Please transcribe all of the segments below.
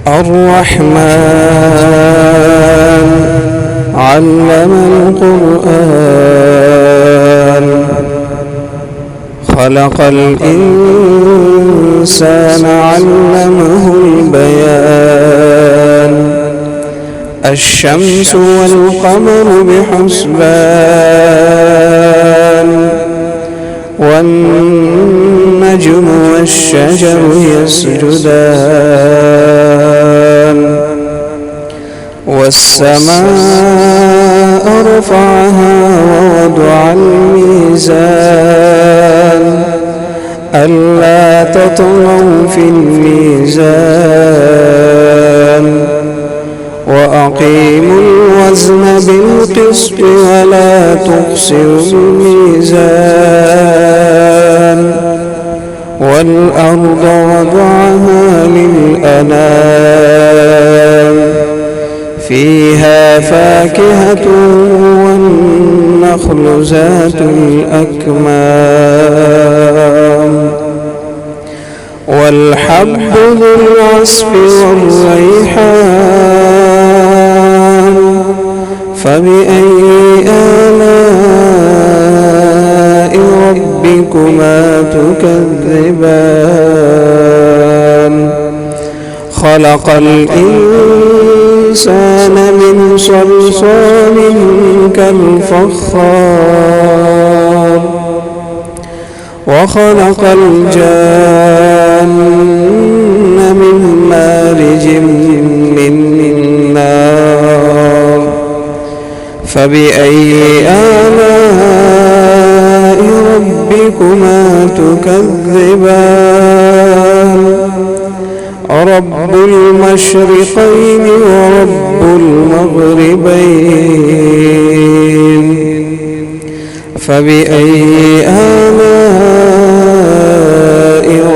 الرحمن علم القرآن خلق الإنسان علمه البيان الشمس والقمر بحسبان والنجم والشجر يسجدان والسماء رفعها ووضع الميزان ألا تطغوا في الميزان وأقيموا الوزن بالقسط ولا تخسروا الميزان والأرض وضعها للأنام فيها فاكهة والنخل ذات الأكمام والحب ذو العصف والريحان فبأي آلاء ربكما تكذبان خلق الإنسان من صلصال كالفخار وخلق الجان من مارج من نار فبأي آلاء ربكما تكذبان رب المشرقين ورب المغربين فبأي آلاء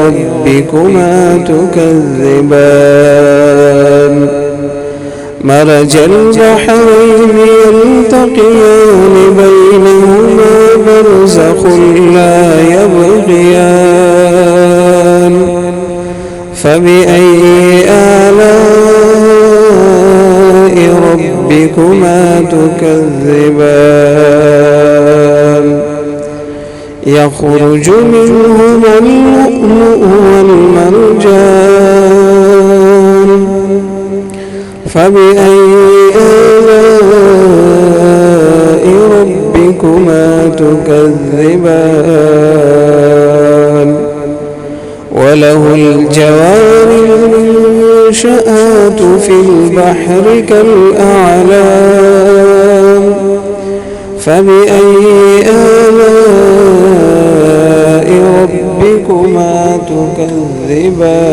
ربكما تكذبان مرج البحرين يلتقيان بينهما برزخ لا يبغيان فبأي آلاء ربكما تكذبان يخرج منهما اللؤلؤ والمرجان فبأي آلاء ربكما تكذبان وله الجوار المنشآت في البحر كالأعلام فبأي آلاء ربكما تكذبان